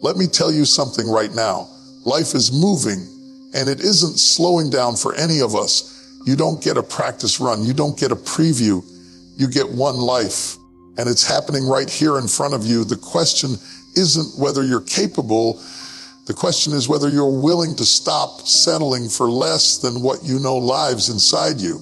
Let me tell you something right now. Life is moving, and it isn't slowing down for any of us. You don't get a practice run. You don't get a preview. You get one life, and it's happening right here in front of you. The question isn't whether you're capable. The question is whether you're willing to stop settling for less than what you know lives inside you.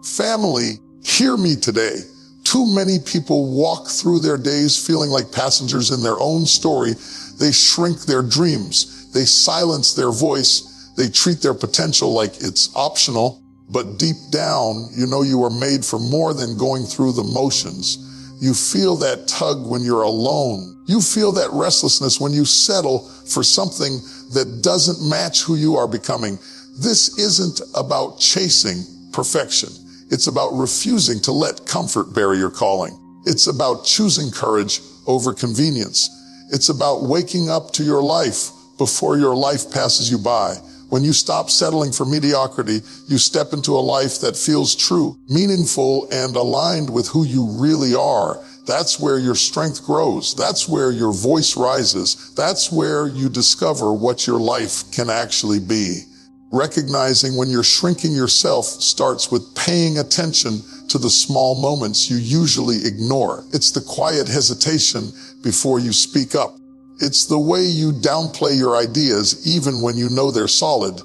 Family, hear me today. Too many people walk through their days feeling like passengers in their own story. They shrink their dreams. They silence their voice. They treat their potential like it's optional. But deep down, you know you are made for more than going through the motions. You feel that tug when you're alone. You feel that restlessness when you settle for something that doesn't match who you are becoming. This isn't about chasing perfection. It's about refusing to let comfort bury your calling. It's about choosing courage over convenience. It's about waking up to your life before your life passes you by. When you stop settling for mediocrity, you step into a life that feels true, meaningful, and aligned with who you really are. That's where your strength grows. That's where your voice rises. That's where you discover what your life can actually be. Recognizing when you're shrinking yourself starts with paying attention to the small moments you usually ignore. It's the quiet hesitation before you speak up. It's the way you downplay your ideas even when you know they're solid.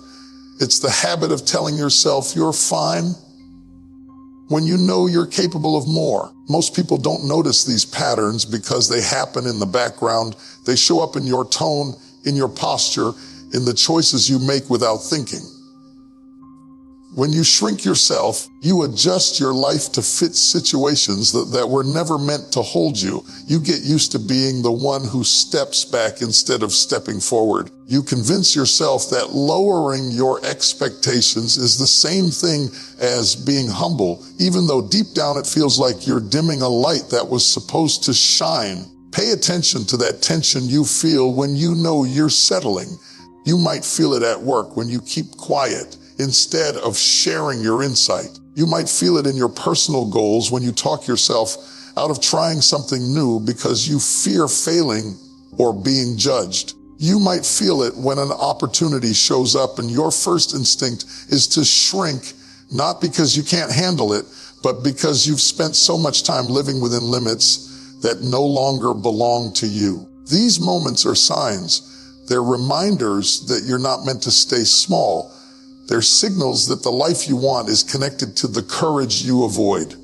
It's the habit of telling yourself you're fine when you know you're capable of more. Most people don't notice these patterns because they happen in the background. They show up in your tone, in your posture, in the choices you make without thinking. When you shrink yourself, you adjust your life to fit situations that were never meant to hold you. You get used to being the one who steps back instead of stepping forward. You convince yourself that lowering your expectations is the same thing as being humble, even though deep down it feels like you're dimming a light that was supposed to shine. Pay attention to that tension you feel when you know you're settling. You might feel it at work when you keep quiet instead of sharing your insight. You might feel it in your personal goals when you talk yourself out of trying something new because you fear failing or being judged. You might feel it when an opportunity shows up and your first instinct is to shrink, not because you can't handle it, but because you've spent so much time living within limits that no longer belong to you. These moments are signs. They're reminders that you're not meant to stay small. They're signals that the life you want is connected to the courage you avoid.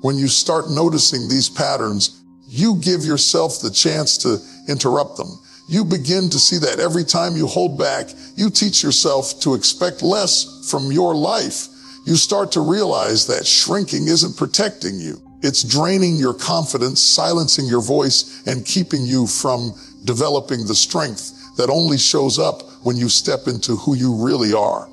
When you start noticing these patterns, you give yourself the chance to interrupt them. You begin to see that every time you hold back, you teach yourself to expect less from your life. You start to realize that shrinking isn't protecting you. It's draining your confidence, silencing your voice, and keeping you from developing the strength that only shows up when you step into who you really are.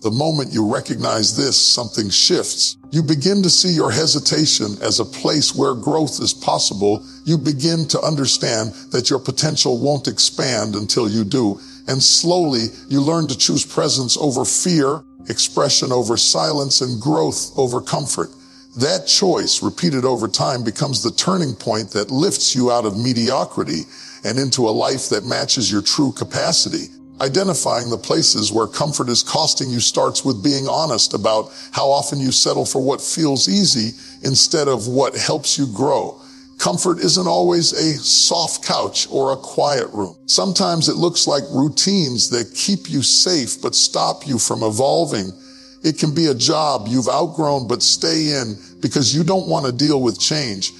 The moment you recognize this, something shifts. You begin to see your hesitation as a place where growth is possible. You begin to understand that your potential won't expand until you do. And slowly, you learn to choose presence over fear, expression over silence, and growth over comfort. That choice, repeated over time, becomes the turning point that lifts you out of mediocrity and into a life that matches your true capacity. Identifying the places where comfort is costing you starts with being honest about how often you settle for what feels easy instead of what helps you grow. Comfort isn't always a soft couch or a quiet room. Sometimes it looks like routines that keep you safe but stop you from evolving. It can be a job you've outgrown but stay in because you don't want to deal with change.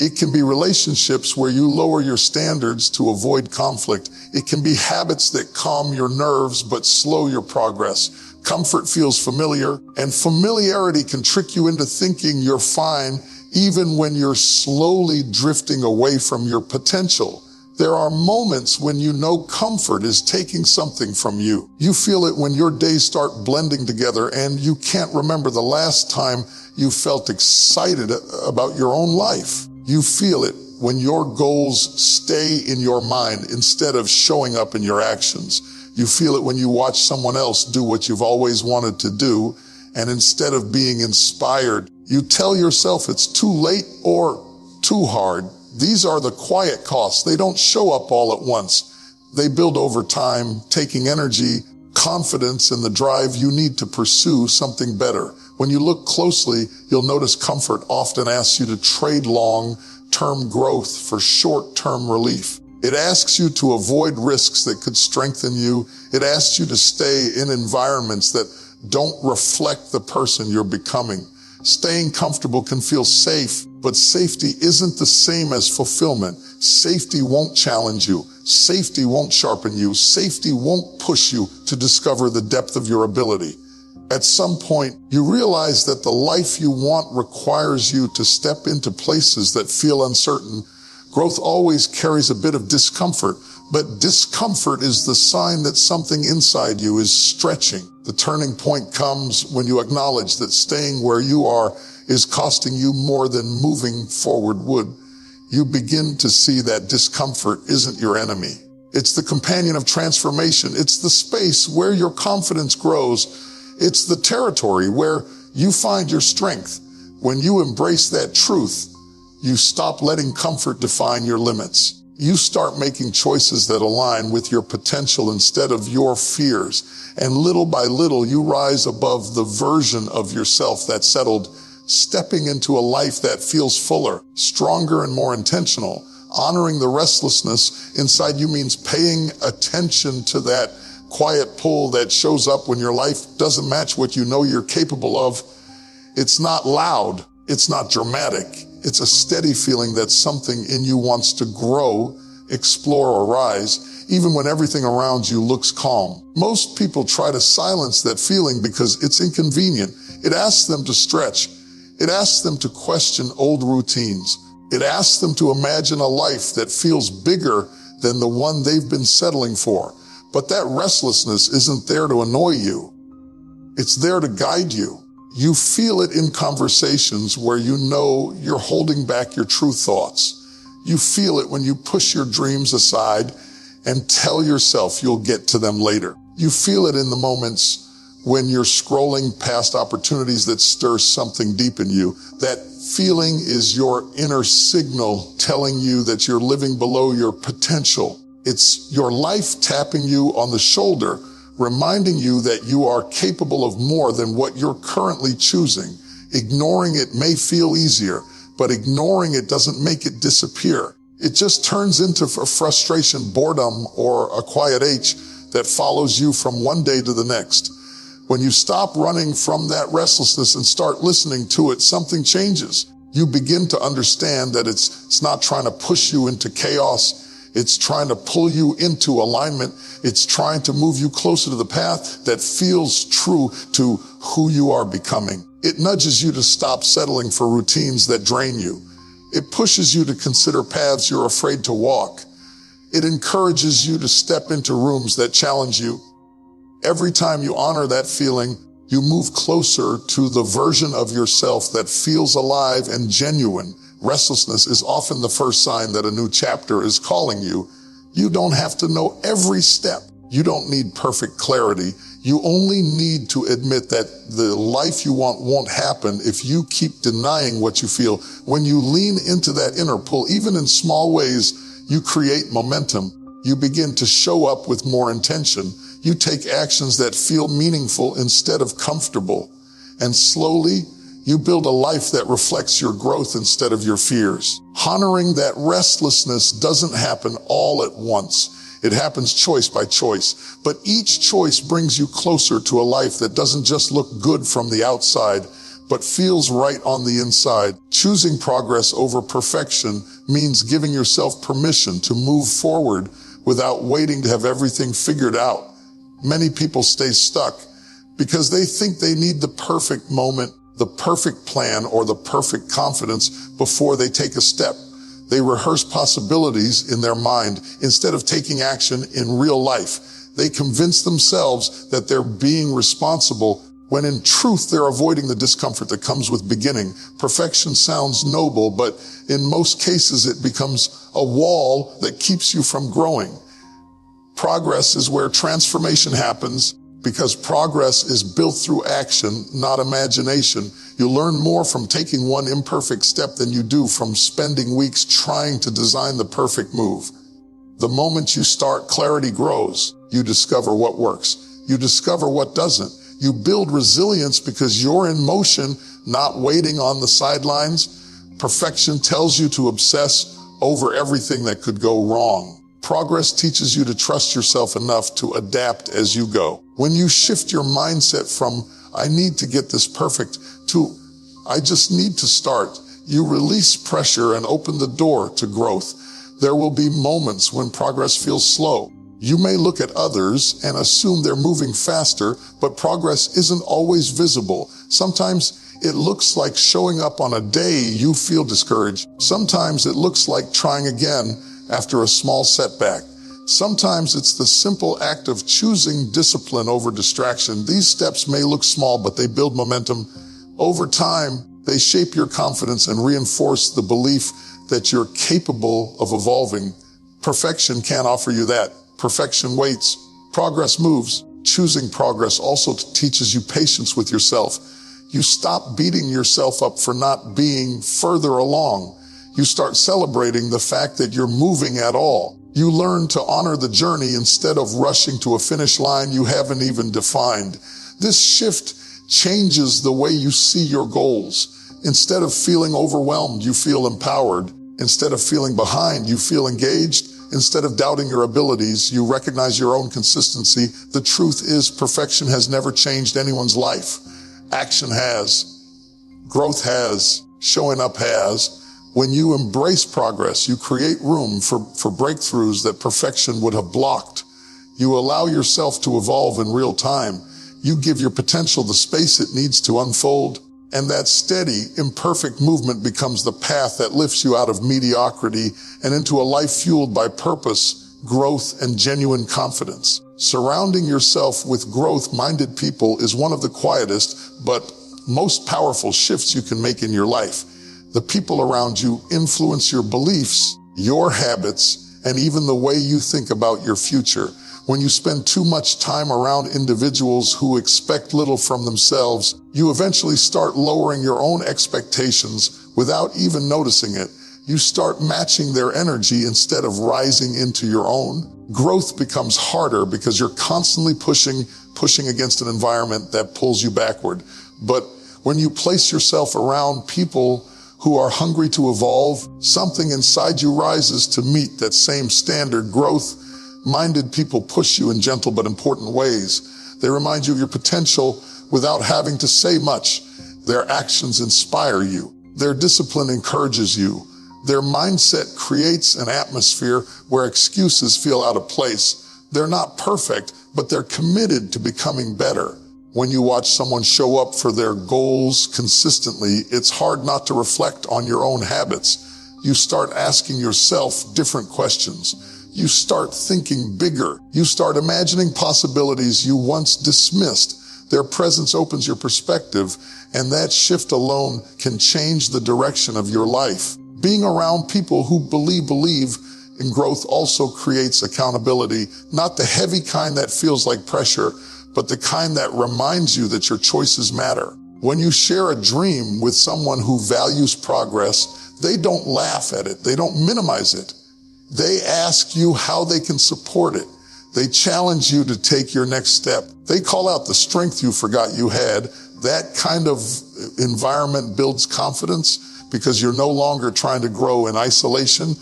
It can be relationships where you lower your standards to avoid conflict. It can be habits that calm your nerves but slow your progress. Comfort feels familiar, and familiarity can trick you into thinking you're fine even when you're slowly drifting away from your potential. There are moments when you know comfort is taking something from you. You feel it when your days start blending together and you can't remember the last time you felt excited about your own life. You feel it when your goals stay in your mind instead of showing up in your actions. You feel it when you watch someone else do what you've always wanted to do, and instead of being inspired, you tell yourself it's too late or too hard. These are the quiet costs. They don't show up all at once. They build over time, taking energy, confidence, and the drive you need to pursue something better. When you look closely, you'll notice comfort often asks you to trade long-term growth for short-term relief. It asks you to avoid risks that could strengthen you. It asks you to stay in environments that don't reflect the person you're becoming. Staying comfortable can feel safe, but safety isn't the same as fulfillment. Safety won't challenge you. Safety won't sharpen you. Safety won't push you to discover the depth of your ability. At some point, you realize that the life you want requires you to step into places that feel uncertain. Growth always carries a bit of discomfort, but discomfort is the sign that something inside you is stretching. The turning point comes when you acknowledge that staying where you are is costing you more than moving forward would. You begin to see that discomfort isn't your enemy. It's the companion of transformation. It's the space where your confidence grows. It's the territory where you find your strength. When you embrace that truth, you stop letting comfort define your limits. You start making choices that align with your potential instead of your fears. And little by little, you rise above the version of yourself that's settled, stepping into a life that feels fuller, stronger, and more intentional. Honoring the restlessness inside you means paying attention to that quiet pull that shows up when your life doesn't match what you know you're capable of. It's not loud. It's not dramatic. It's a steady feeling that something in you wants to grow, explore, or rise, even when everything around you looks calm. Most people try to silence that feeling because it's inconvenient. It asks them to stretch. It asks them to question old routines. It asks them to imagine a life that feels bigger than the one they've been settling for. But that restlessness isn't there to annoy you. It's there to guide you. You feel it in conversations where you know you're holding back your true thoughts. You feel it when you push your dreams aside and tell yourself you'll get to them later. You feel it in the moments when you're scrolling past opportunities that stir something deep in you. That feeling is your inner signal telling you that you're living below your potential. It's your life tapping you on the shoulder, reminding you that you are capable of more than what you're currently choosing. Ignoring it may feel easier, but ignoring it doesn't make it disappear. It just turns into a frustration, boredom, or a quiet ache that follows you from one day to the next. When you stop running from that restlessness and start listening to it, something changes. You begin to understand that it's not trying to push you into chaos. It's trying to pull you into alignment. It's trying to move you closer to the path that feels true to who you are becoming. It nudges you to stop settling for routines that drain you. It pushes you to consider paths you're afraid to walk. It encourages you to step into rooms that challenge you. Every time you honor that feeling, you move closer to the version of yourself that feels alive and genuine. Restlessness is often the first sign that a new chapter is calling you. You don't have to know every step. You don't need perfect clarity. You only need to admit that the life you want won't happen if you keep denying what you feel. When you lean into that inner pull, even in small ways, you create momentum. You begin to show up with more intention. You take actions that feel meaningful instead of comfortable. And slowly, you build a life that reflects your growth instead of your fears. Honoring that restlessness doesn't happen all at once. It happens choice by choice. But each choice brings you closer to a life that doesn't just look good from the outside, but feels right on the inside. Choosing progress over perfection means giving yourself permission to move forward without waiting to have everything figured out. Many people stay stuck because they think they need the perfect moment, the perfect plan, or the perfect confidence before they take a step. They rehearse possibilities in their mind instead of taking action in real life. They convince themselves that they're being responsible when in truth they're avoiding the discomfort that comes with beginning. Perfection sounds noble, but in most cases it becomes a wall that keeps you from growing. Progress is where transformation happens. Because progress is built through action, not imagination. You learn more from taking one imperfect step than you do from spending weeks trying to design the perfect move. The moment you start, clarity grows. You discover what works. You discover what doesn't. You build resilience because you're in motion, not waiting on the sidelines. Perfection tells you to obsess over everything that could go wrong. Progress teaches you to trust yourself enough to adapt as you go. When you shift your mindset from, I need to get this perfect, to, I just need to start, you release pressure and open the door to growth. There will be moments when progress feels slow. You may look at others and assume they're moving faster, but progress isn't always visible. Sometimes it looks like showing up on a day you feel discouraged. Sometimes it looks like trying again after a small setback. Sometimes it's the simple act of choosing discipline over distraction. These steps may look small, but they build momentum. Over time, they shape your confidence and reinforce the belief that you're capable of evolving. Perfection can't offer you that. Perfection waits. Progress moves. Choosing progress also teaches you patience with yourself. You stop beating yourself up for not being further along. You start celebrating the fact that you're moving at all. You learn to honor the journey instead of rushing to a finish line you haven't even defined. This shift changes the way you see your goals. Instead of feeling overwhelmed, you feel empowered. Instead of feeling behind, you feel engaged. Instead of doubting your abilities, you recognize your own consistency. The truth is, perfection has never changed anyone's life. Action has. Growth has. Showing up has. When you embrace progress, you create room for breakthroughs that perfection would have blocked. You allow yourself to evolve in real time. You give your potential the space it needs to unfold. And that steady, imperfect movement becomes the path that lifts you out of mediocrity and into a life fueled by purpose, growth, and genuine confidence. Surrounding yourself with growth-minded people is one of the quietest but most powerful shifts you can make in your life. The people around you influence your beliefs, your habits, and even the way you think about your future. When you spend too much time around individuals who expect little from themselves, you eventually start lowering your own expectations without even noticing it. You start matching their energy instead of rising into your own. Growth becomes harder because you're constantly pushing against an environment that pulls you backward. But when you place yourself around people who are hungry to evolve, something inside you rises to meet that same standard. Growth-minded people push you in gentle but important ways. They remind you of your potential without having to say much. Their actions inspire you. Their discipline encourages you. Their mindset creates an atmosphere where excuses feel out of place. They're not perfect, but they're committed to becoming better. When you watch someone show up for their goals consistently, it's hard not to reflect on your own habits. You start asking yourself different questions. You start thinking bigger. You start imagining possibilities you once dismissed. Their presence opens your perspective, and that shift alone can change the direction of your life. Being around people who believe in growth also creates accountability, not the heavy kind that feels like pressure, but the kind that reminds you that your choices matter. When you share a dream with someone who values progress, they don't laugh at it. They don't minimize it. They ask you how they can support it. They challenge you to take your next step. They call out the strength you forgot you had. That kind of environment builds confidence because you're no longer trying to grow in isolation.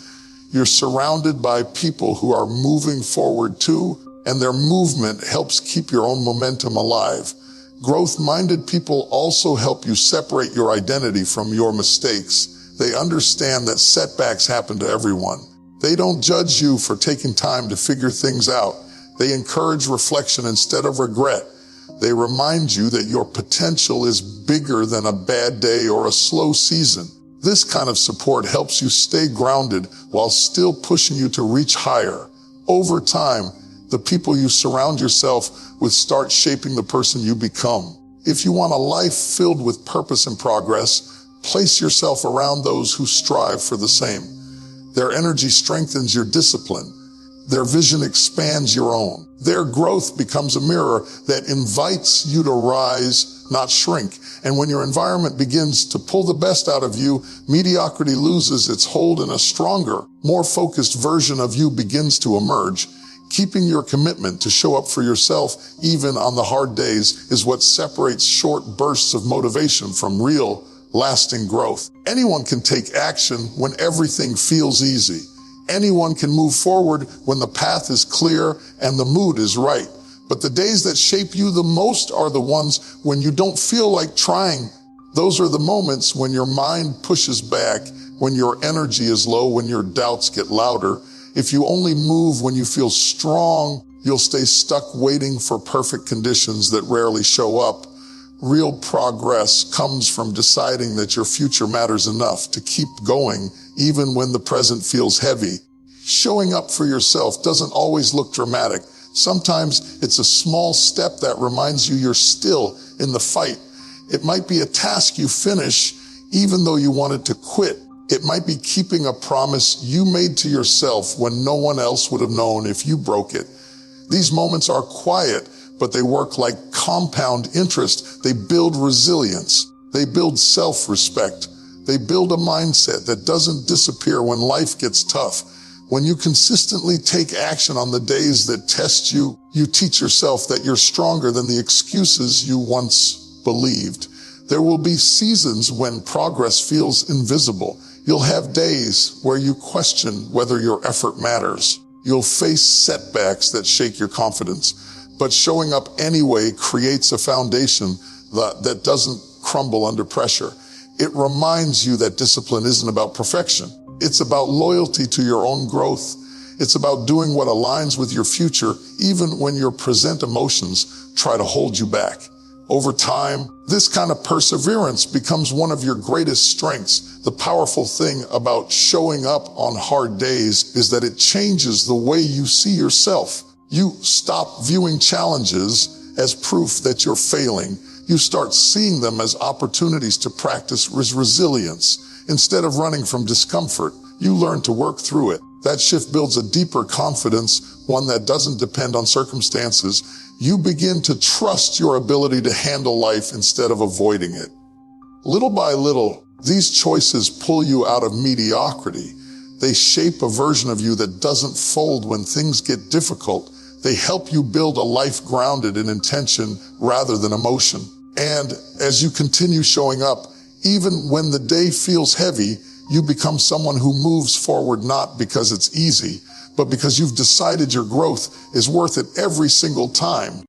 You're surrounded by people who are moving forward too, and their movement helps keep your own momentum alive. Growth-minded people also help you separate your identity from your mistakes. They understand that setbacks happen to everyone. They don't judge you for taking time to figure things out. They encourage reflection instead of regret. They remind you that your potential is bigger than a bad day or a slow season. This kind of support helps you stay grounded while still pushing you to reach higher. Over time, the people you surround yourself with start shaping the person you become. If you want a life filled with purpose and progress, place yourself around those who strive for the same. Their energy strengthens your discipline. Their vision expands your own. Their growth becomes a mirror that invites you to rise, not shrink. And when your environment begins to pull the best out of you, mediocrity loses its hold and a stronger, more focused version of you begins to emerge. Keeping your commitment to show up for yourself, even on the hard days, is what separates short bursts of motivation from real, lasting growth. Anyone can take action when everything feels easy. Anyone can move forward when the path is clear and the mood is right. But the days that shape you the most are the ones when you don't feel like trying. Those are the moments when your mind pushes back, when your energy is low, when your doubts get louder. If you only move when you feel strong, you'll stay stuck waiting for perfect conditions that rarely show up. Real progress comes from deciding that your future matters enough to keep going even when the present feels heavy. Showing up for yourself doesn't always look dramatic. Sometimes it's a small step that reminds you you're still in the fight. It might be a task you finish even though you wanted to quit. It might be keeping a promise you made to yourself when no one else would have known if you broke it. These moments are quiet, but they work like compound interest. They build resilience. They build self-respect. They build a mindset that doesn't disappear when life gets tough. When you consistently take action on the days that test you, you teach yourself that you're stronger than the excuses you once believed. There will be seasons when progress feels invisible. You'll have days where you question whether your effort matters. You'll face setbacks that shake your confidence. But showing up anyway creates a foundation that doesn't crumble under pressure. It reminds you that discipline isn't about perfection. It's about loyalty to your own growth. It's about doing what aligns with your future, even when your present emotions try to hold you back. Over time, this kind of perseverance becomes one of your greatest strengths. The powerful thing about showing up on hard days is that it changes the way you see yourself. You stop viewing challenges as proof that you're failing. You start seeing them as opportunities to practice resilience. Instead of running from discomfort, you learn to work through it. That shift builds a deeper confidence, one that doesn't depend on circumstances. You begin to trust your ability to handle life instead of avoiding it. Little by little, these choices pull you out of mediocrity. They shape a version of you that doesn't fold when things get difficult. They help you build a life grounded in intention rather than emotion. And as you continue showing up, even when the day feels heavy, you become someone who moves forward not because it's easy, but because you've decided your growth is worth it every single time.